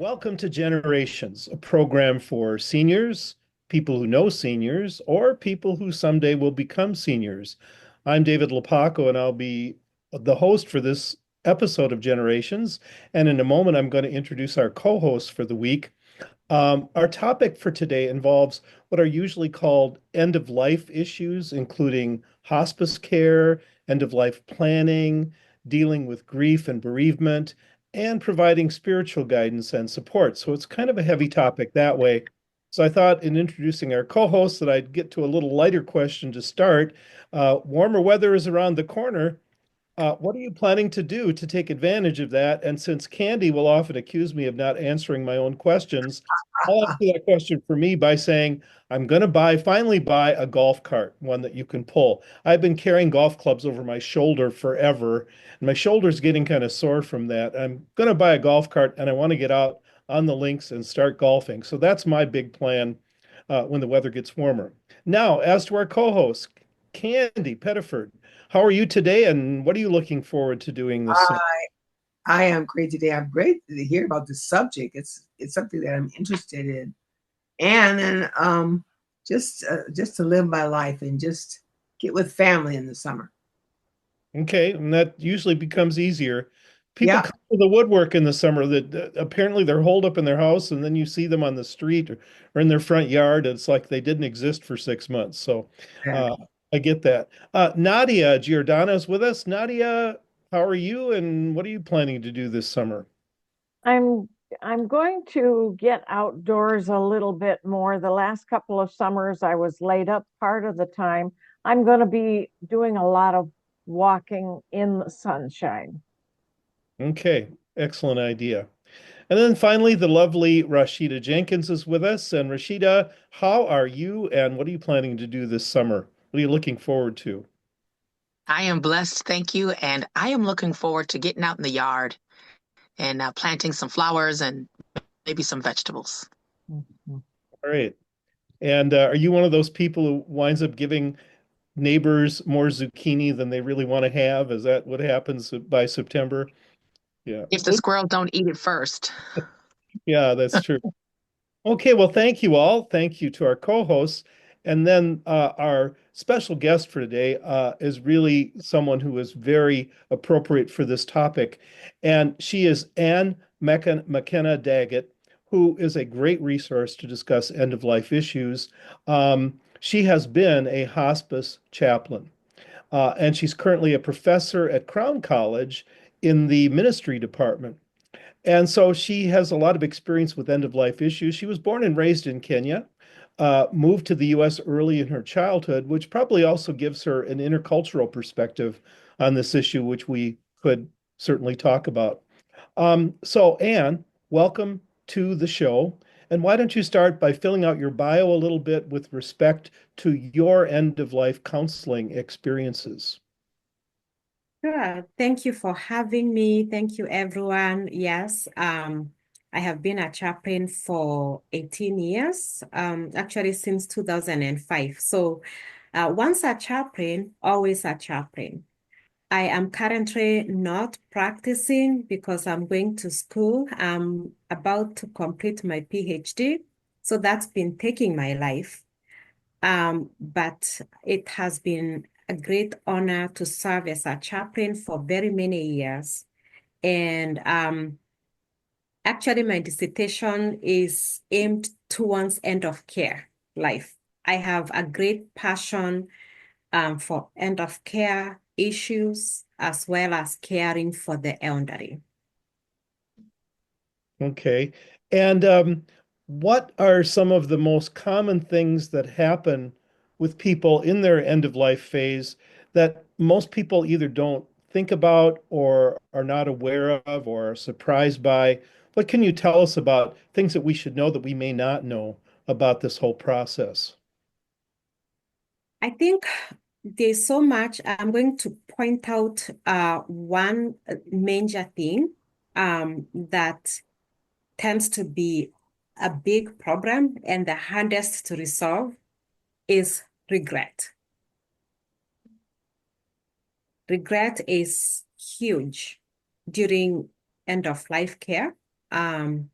Welcome to Generations, a program for seniors, people who know seniors, or people who someday will become seniors. I'm David Lopaco, and I'll be the host for this episode of Generations. And in a moment, I'm going to introduce our co-host for the week. Our topic for today involves what are usually called end of life issues, including hospice care, end of life planning, dealing with grief and bereavement, and providing spiritual guidance and support. So it's kind of a heavy topic that way. So I thought in introducing our co-host that I'd get to a little lighter question to start. Warmer weather is around the corner. What are you planning to do to take advantage of that? And since Candy will often accuse me of not answering my own questions, I'll answer that question for me by saying I'm going to finally buy a golf cart, one that you can pull. I've been carrying golf clubs over my shoulder forever, and my shoulder's getting kind of sore from that. I'm going to buy a golf cart, and I want to get out on the links and start golfing. So that's my big plan when the weather gets warmer. Now, as to our co-host, Candy Pettiford. How are you today, and what are you looking forward to doing this summer? I am great today. I'm great to hear about this subject. It's something that I'm interested in, and just to live my life and just get with family in the summer. Okay, and that usually becomes easier. People Yeah, come to the woodwork in the summer that apparently they're holed up in their house, and then you see them on the street or in their front yard. It's like they didn't exist for 6 months. So uh, exactly. I get that. Nadia Giordano is with us. Nadia, how are you, and what are you planning to do this summer? I'm I'm going to get outdoors a little bit more. The last couple of summers I was laid up part of the time. I'm going to be doing a lot of walking in the sunshine. Okay, excellent idea. And then finally, the lovely Rashida Jenkins is with us. And Rashida, how are you and what are you planning to do this summer? What are you looking forward to? I am blessed, thank you. And I am looking forward to getting out in the yard and planting some flowers and maybe some vegetables. Mhm. All right. And are you one of those people who winds up giving neighbors more zucchini than they really want to have? Is that what happens by September? Yeah. If the squirrels don't eat it first. Yeah, that's true. Okay, well, thank you all. Thank you to our co-hosts. And then our special guest for today is really someone who is very appropriate for this topic. And she is Ann McKenna Daggett, who is a great resource to discuss end-of-life issues. She has been a hospice chaplain, and she's currently a professor at Crown College in the ministry department. And so she has a lot of experience with end of life issues. She was born and raised in Kenya, moved to the US early in her childhood, which probably also gives her an intercultural perspective on this issue, which we could certainly talk about. So, Anne, welcome to the show. And why don't you start by filling out your bio a little bit with respect to your end of life counseling experiences? Sure. Thank you for having me. Thank you, everyone. Yes, I have been a chaplain for 18 years, actually since 2005. So once a chaplain, always a chaplain. I am currently not practicing because I'm going to school. I'm about to complete my PhD. So that's been taking my life. But it has been a great honor to serve as a chaplain for very many years. And actually, my dissertation is aimed towards end of care life. I have a great passion for end of care issues as well as caring for the elderly. Okay. And what are some of the most common things that happen with people in their end of life phase that most people either don't think about or are not aware of or are surprised by? What can you tell us about things that we should know that we may not know about this whole process? I think there's so much. I'm going to point out one major thing that tends to be a big problem and the hardest to resolve is regret. Regret is huge during end of life care. Um,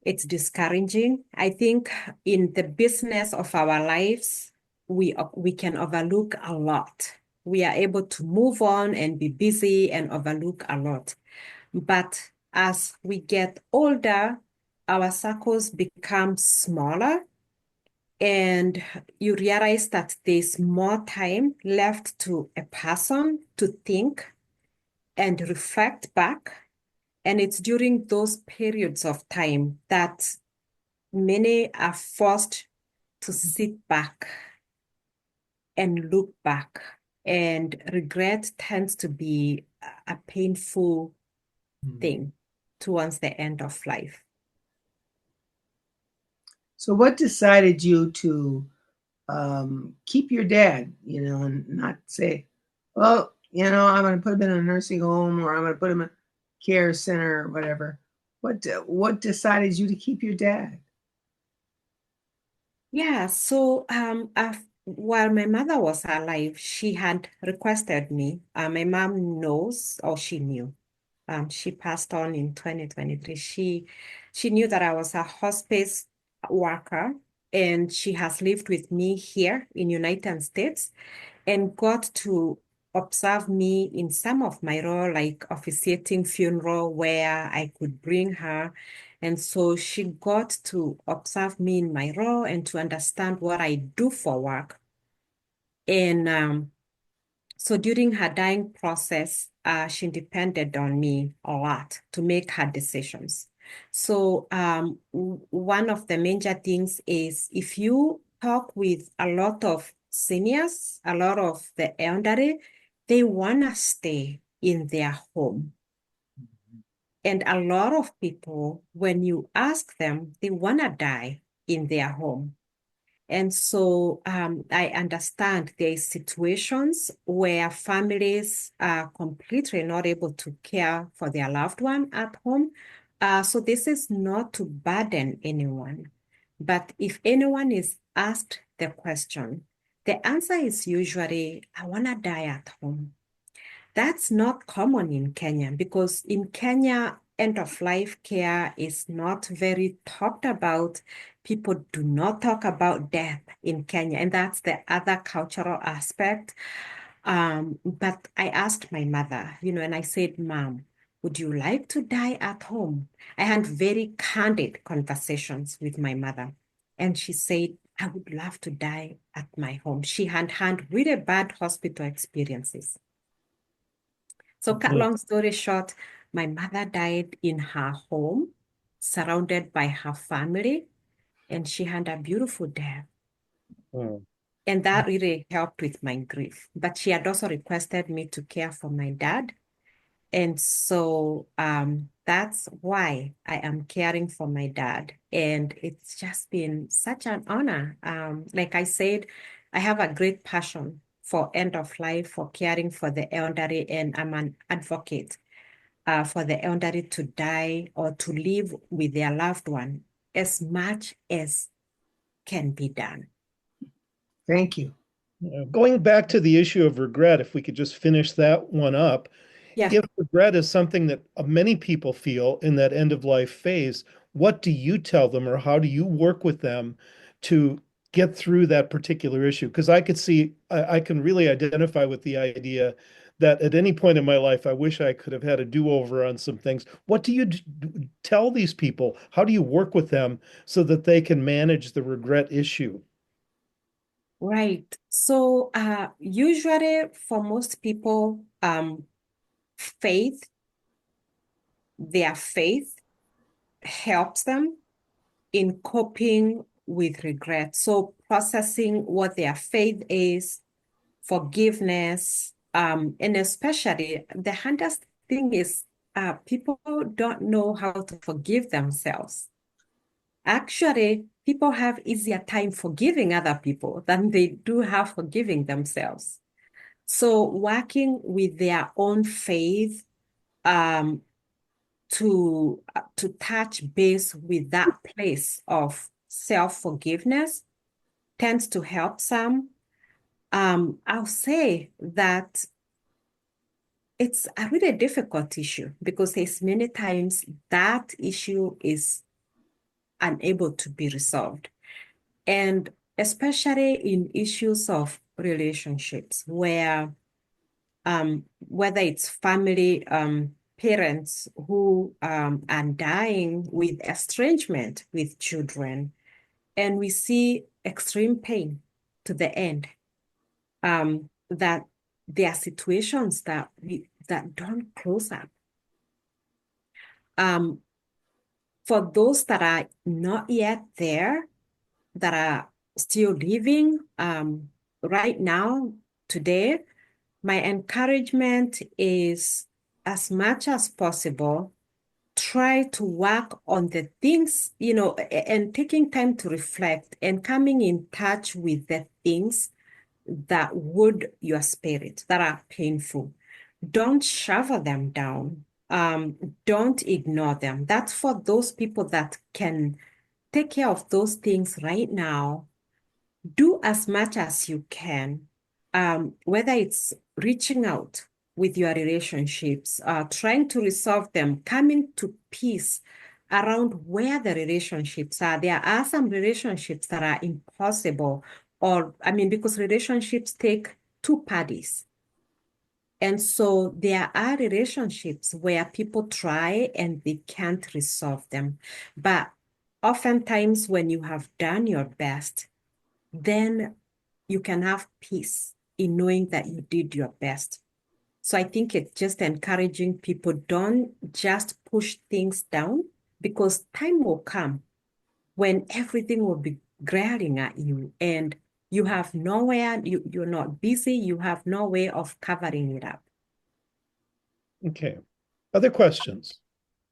it's discouraging. I think in the business of our lives, we can overlook a lot. We are able to move on and be busy and overlook a lot. But as we get older, our circles become smaller, and you realize that there's more time left to a person to think and reflect back. And it's during those periods of time that many are forced to sit back and look back. And regret tends to be a painful thing towards the end of life. So what decided you to keep your dad, and not say, well, I'm going to put him in a nursing home, or I'm going to put him in a care center, or whatever. What decided you to keep your dad? Yeah, so while my mother was alive, she had requested me. My mom knows, or she knew. She passed on in 2023. She knew that I was a hospice worker, and she has lived with me here in United States and got to observe me in some of my role, like officiating funeral where I could bring her. And so she got to observe me in my role and to understand what I do for work. And so during her dying process, she depended on me a lot to make her decisions. So one of the major things is if you talk with a lot of seniors, a lot of the elderly, they want to stay in their home. And a lot of people, when you ask them, they want to die in their home. And so I understand there is situations where families are completely not able to care for their loved one at home. So this is not to burden anyone. But if anyone is asked the question, the answer is usually, I want to die at home. That's not common in Kenya, because in Kenya, end of life care is not very talked about. People do not talk about death in Kenya, and that's the other cultural aspect. But I asked my mother, and I said, Mom, would you like to die at home? I had very candid conversations with my mother, and she said, I would love to die at my home. She had really bad hospital experiences. So cut long story short, my mother died in her home, surrounded by her family, and she had a beautiful death. Oh. And that really helped with my grief. But she had also requested me to care for my dad. And so that's why I am caring for my dad. And it's just been such an honor. Like I said, I have a great passion for end of life, for caring for the elderly, and I'm an advocate for the elderly to die or to live with their loved one as much as can be done. Thank you. Going back to the issue of regret, if we could just finish that one up. Yeah. If regret is something that many people feel in that end of life phase, what do you tell them, or how do you work with them to get through that particular issue? Because I could see, I can really identify with the idea that at any point in my life, I wish I could have had a do-over on some things. What do you tell these people? How do you work with them so that they can manage the regret issue? Right. So usually for most people, their faith helps them in coping with regret. So processing what their faith is, forgiveness, and especially the hardest thing is people don't know how to forgive themselves. Actually, people have easier time forgiving other people than they do have forgiving themselves. So working with their own faith to touch base with that place of self-forgiveness tends to help some. I'll say that it's a really difficult issue because there's many times that issue is unable to be resolved. And especially in issues of relationships where whether it's family, parents who are dying with estrangement with children, and we see extreme pain to the end, that there are situations that don't close up. For those that are not yet there, that are still living right now, today, my encouragement is, as much as possible, try to work on the things, and taking time to reflect and coming in touch with the things that wound your spirit, that are painful. Don't shovel them down. Don't ignore them. That's for those people that can take care of those things right now. Do as much as you can, whether it's reaching out with your relationships, trying to resolve them, coming to peace around where the relationships are. There are some relationships that are impossible, because relationships take two parties. And so there are relationships where people try and they can't resolve them. But oftentimes when you have done your best, then you can have peace in knowing that you did your best. So I think it's just encouraging people, don't just push things down, because time will come when everything will be glaring at you and you have nowhere, you're not busy, you have no way of covering it up. Okay. Other questions?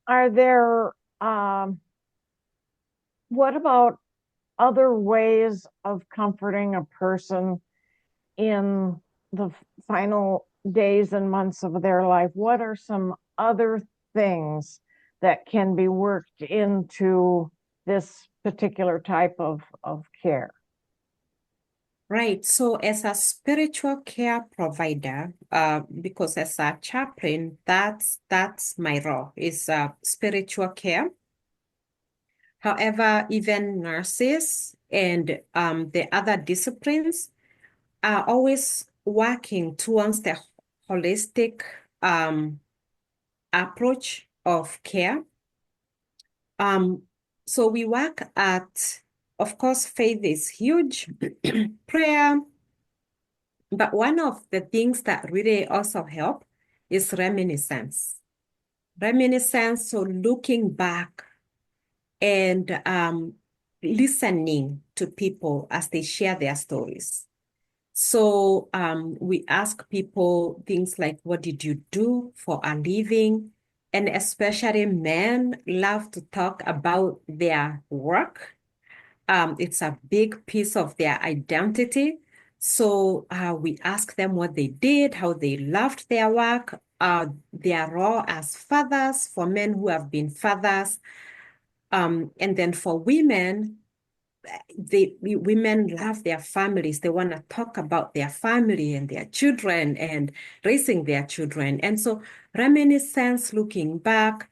Are there, what about other ways of comforting a person in the final days and months of their life? What are some other things that can be worked into this particular type of care? Right. So as a spiritual care provider, because as a chaplain, that's my role, is spiritual care. However, even nurses and the other disciplines are always working towards the holistic approach of care. So we work at, of course, faith is huge, prayer, but one of the things that really also help is reminiscence. Reminiscence, so looking back and listening to people as they share their stories. So we ask people things like, what did you do for a living? And especially men love to talk about their work. It's a big piece of their identity. So we ask them what they did, how they loved their work, their role as fathers, for men who have been fathers. And then for women, women love their families. They want to talk about their family and their children and raising their children. And so reminiscence, looking back,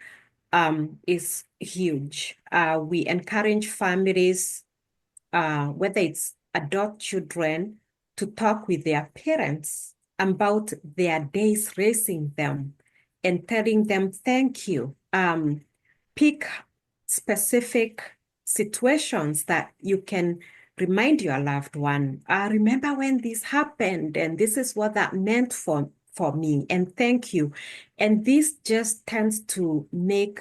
is huge. We encourage families, whether it's adult children, to talk with their parents about their days raising them and telling them thank you. Pick specific situations that you can remind your loved one. Remember when this happened, and this is what that meant for me, and thank you. And this just tends to make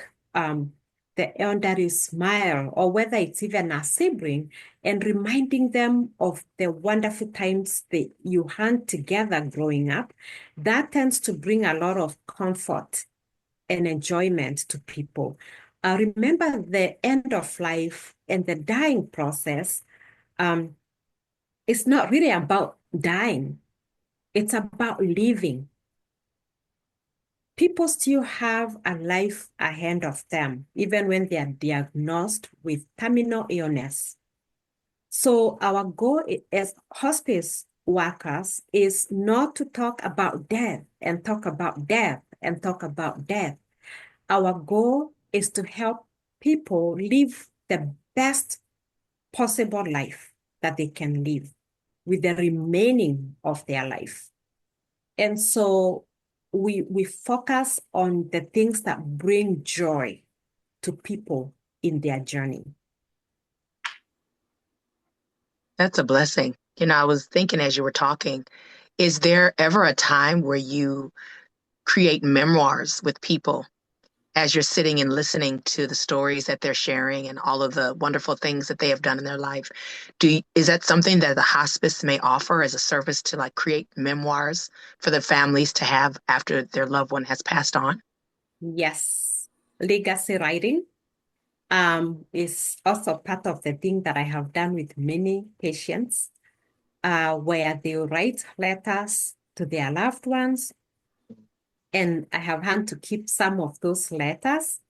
the elderly smile, or whether it's even a sibling, and reminding them of the wonderful times that you had together growing up. That tends to bring a lot of comfort and enjoyment to people. Remember, the end of life and the dying process, it's not really about dying. It's about living. People still have a life ahead of them, even when they are diagnosed with terminal illness. So our goal as hospice workers is not to talk about death and talk about death and talk about death. Our goal is to help people live the best possible life that they can live with the remaining of their life. And so we focus on the things that bring joy to people in their journey. That's a blessing. I was thinking as you were talking, is there ever a time where you create memoirs with people as you're sitting and listening to the stories that they're sharing and all of the wonderful things that they have done in their life? Is that something that the hospice may offer as a service to like create memoirs for the families to have after their loved one has passed on? Yes, legacy writing is also part of the thing that I have done with many patients, where they write letters to their loved ones. And I have had to keep some of those letters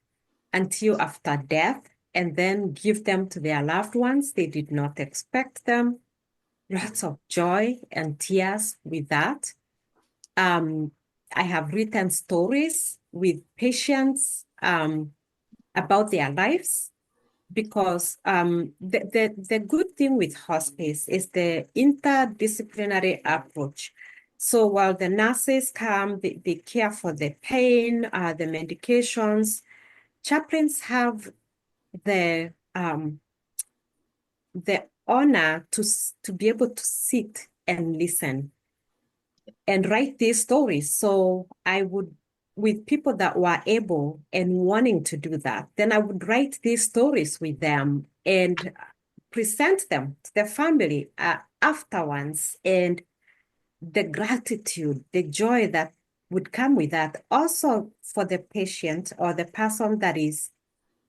until after death and then give them to their loved ones. They did not expect them. Lots of joy and tears with that. I have written stories with patients about their lives, because the good thing with hospice is the interdisciplinary approach. So while the nurses come, they care for the pain, the medications, chaplains have the honor to be able to sit and listen and write these stories. So I would, with people that were able and wanting to do that, then I would write these stories with them and present them to the family afterwards, and the gratitude, the joy that would come with that. Also for the patient or the person that is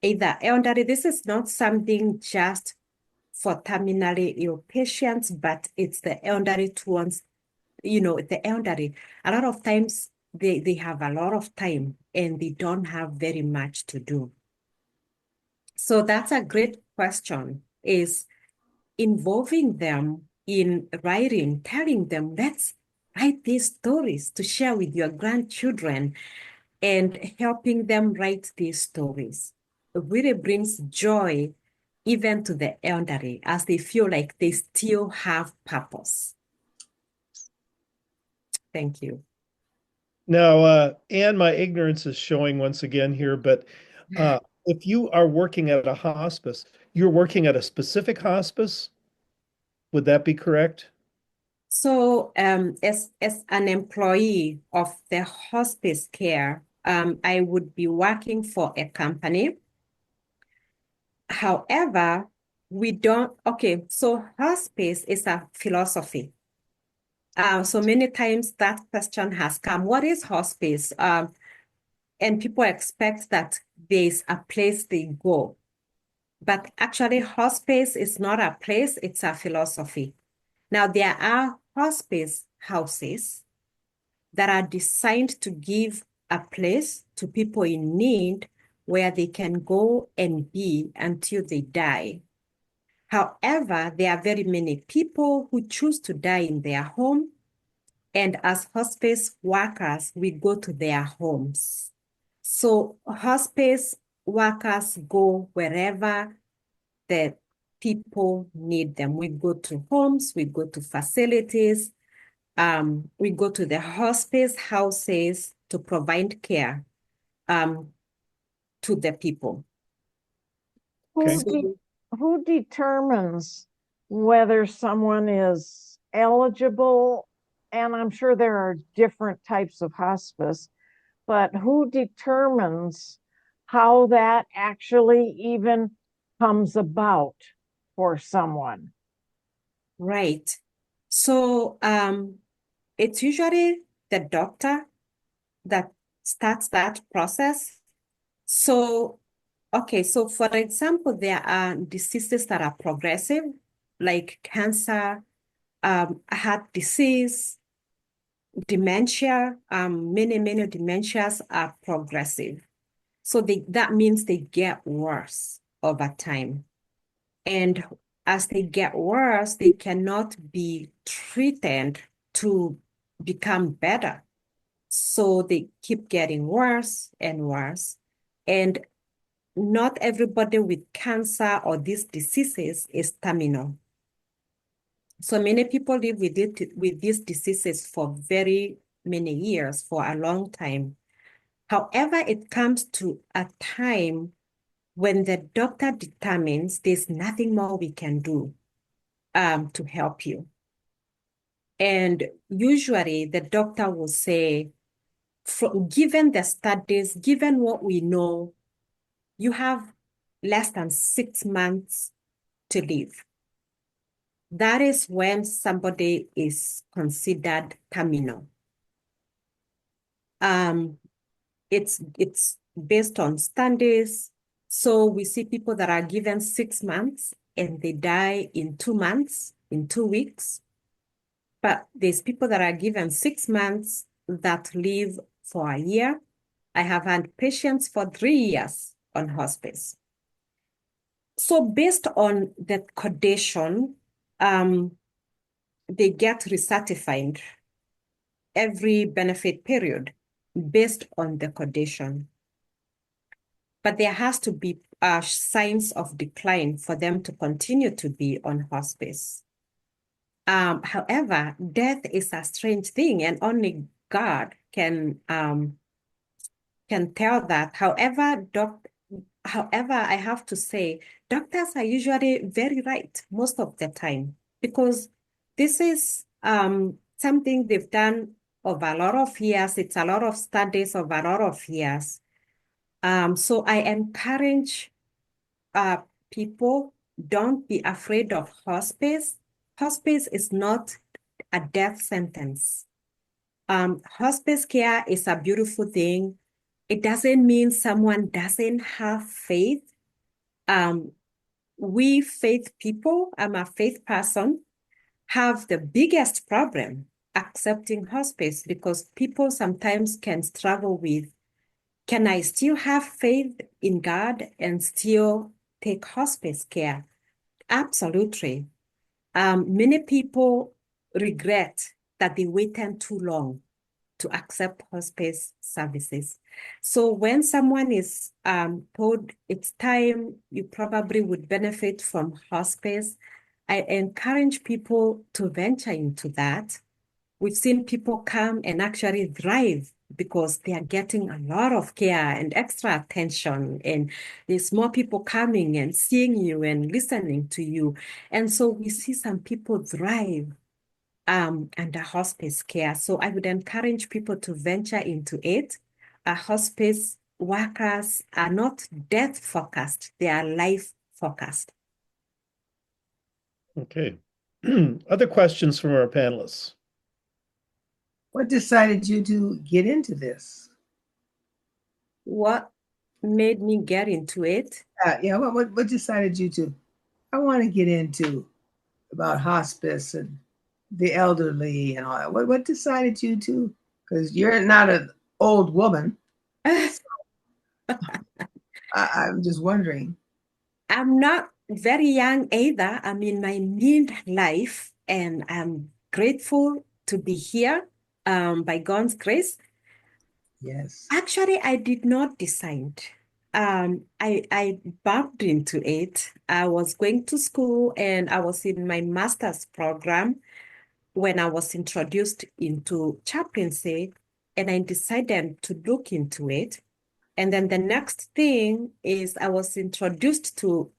either elderly. This is not something just for terminally ill patients, but it's the elderly ones. The elderly, a lot of times they have a lot of time and they don't have very much to do. So that's a great question, is involving them in writing, telling them, let's write these stories to share with your grandchildren, and helping them write these stories. It really brings joy even to the elderly, as they feel like they still have purpose. Thank you. Now, Anne, my ignorance is showing once again here, but if you are working at a hospice, you're working at a specific hospice? Would that be correct? So as an employee of the hospice care, I would be working for a company. However, so hospice is a philosophy. So many times that question has come, what is hospice? And people expect that there's a place they go. But actually, hospice is not a place, it's a philosophy. Now, there are hospice houses that are designed to give a place to people in need where they can go and be until they die. However, there are very many people who choose to die in their home, and as hospice workers, we go to their homes. So hospice workers go wherever the people need them. We go to homes, we go to facilities, we go to the hospice houses to provide care to the people. Okay. Who determines whether someone is eligible? And I'm sure there are different types of hospice, but who determines how that actually even comes about for someone? Right. So it's usually the doctor that starts that process. So, okay, so for example, there are diseases that are progressive, like cancer, heart disease, dementia. Many dementias are progressive. So that means they get worse over time. And as they get worse, they cannot be treated to become better. So they keep getting worse and worse. And not everybody with cancer or these diseases is terminal. So many people live with these diseases for very many years, for a long time. However, it comes to a time when the doctor determines there's nothing more we can do to help you. And usually the doctor will say, given the studies, given what we know, you have less than 6 months to live. That is when somebody is considered terminal. It's based on studies. So we see people that are given 6 months and they die in 2 months, in 2 weeks. But there's people that are given 6 months that live for a year. I have had patients for 3 years on hospice. So based on the condition, they get recertified every benefit period based on the condition. But there has to be signs of decline for them to continue to be on hospice. However, death is a strange thing, and only God can tell that. However, I have to say, doctors are usually very right most of the time, because this is something they've done over a lot of years. It's a lot of studies over a lot of years. So I encourage people, don't be afraid of hospice. Hospice is not a death sentence. Hospice care is a beautiful thing. It doesn't mean someone doesn't have faith. We faith people, I'm a faith person, have the biggest problem accepting hospice, because people sometimes can struggle with, can I still have faith in God and still take hospice care? Absolutely. Many people regret that they waited too long to accept hospice services. So when someone is told it's time, you probably would benefit from hospice, I encourage people to venture into that. We've seen people come and actually thrive because they are getting a lot of care and extra attention, and there's more people coming and seeing you and listening to you. And so we see some people thrive under hospice care. So I would encourage people to venture into it. Hospice workers are not death focused, they are life focused. Okay. Other questions from our panelists? What decided you to get into this? What made me get into it? Yeah, what decided you to, I want to get into about hospice and the elderly and all that? What decided you to, because you're not an old woman. I'm just wondering. I'm not very young either. I'm in my midlife, and I'm grateful to be here by God's grace. Yes. Actually, I did not decide. I bumped into it. I was going to school and I was in my master's program when I was introduced into chaplaincy, and I decided to look into it. And then the next thing is I was introduced to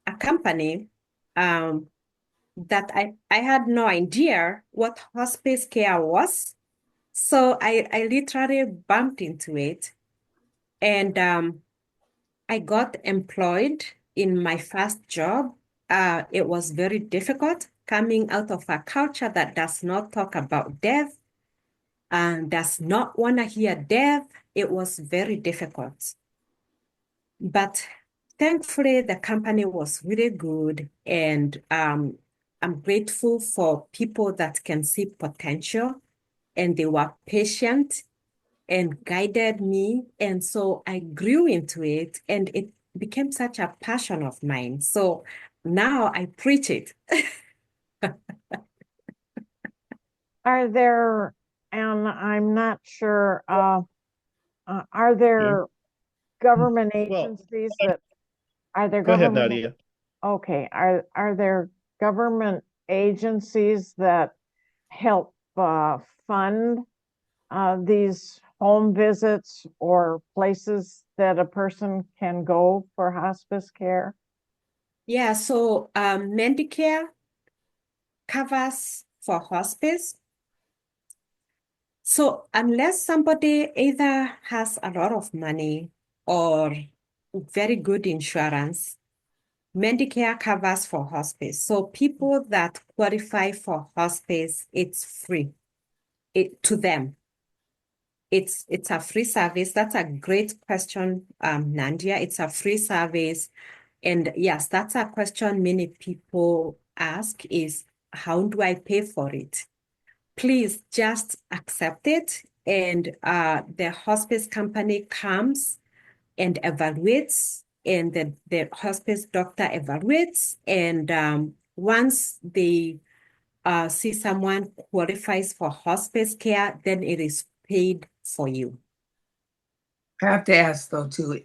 a company that I had no idea what hospice care was. So I literally bumped into it, and I got employed in my first job. It was very difficult coming out of a culture that does not talk about death and does not want to hear death. It was very difficult. But thankfully, the company was really good, and I'm grateful for people that can see potential, and they were patient and guided me. And so I grew into it, and it became such a passion of mine. So now I preach it. Are there, and I'm not sure, are Yeah. there government Well, agencies that, are there go ahead, government, Nadia. okay, are there government agencies that help fund these home visits or places that a person can go for hospice care? Yeah, so Medicare covers for hospice. So unless somebody either has a lot of money or very good insurance, Medicare covers for hospice. So people that qualify for hospice, it's free to them. It's a free service. That's a great question, Nandia. It's a free service. And yes, that's a question many people ask is, how do I pay for it? Please just accept it. And the hospice company comes and evaluates, and the hospice doctor evaluates. And once they see someone qualifies for hospice care, then it is paid for you. I have to ask though too,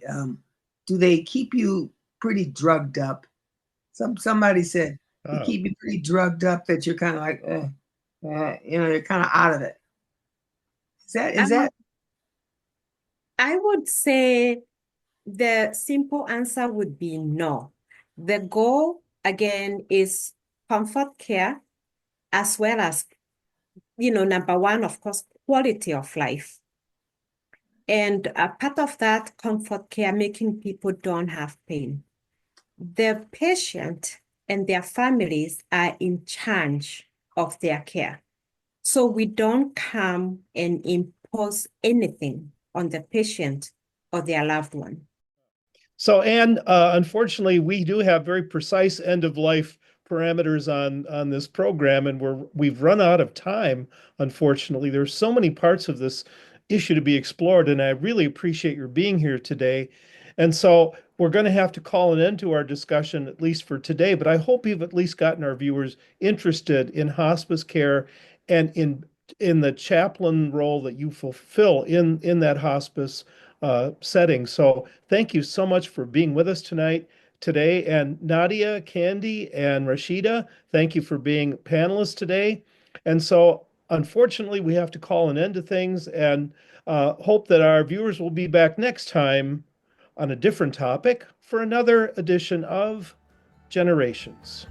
do they keep you pretty drugged up? Somebody said they Oh, keep you pretty drugged up that you're kind of like, you're kind of out of it. Is that I would say the simple answer would be no. The goal, again, is comfort care, as well as, number one, of course, quality of life. And a part of that comfort care, making people don't have pain. The patient and their families are in charge of their care. So we don't come and impose anything on the patient or their loved one. so Ann, unfortunately, we do have very precise end of life parameters on this program, and we've run out of time. Unfortunately, there's so many parts of this issue to be explored, and I really appreciate your being here today. And so we're going to have to call an end to our discussion, at least for today. But I hope you've at least gotten our viewers interested in hospice care and in the chaplain role that you fulfill in that hospice setting. So thank you so much for being with us today. And Nadia, Candy, and Rashida, thank you for being panelists today. And so unfortunately, we have to call an end to things and hope that our viewers will be back next time on a different topic for another edition of Generations.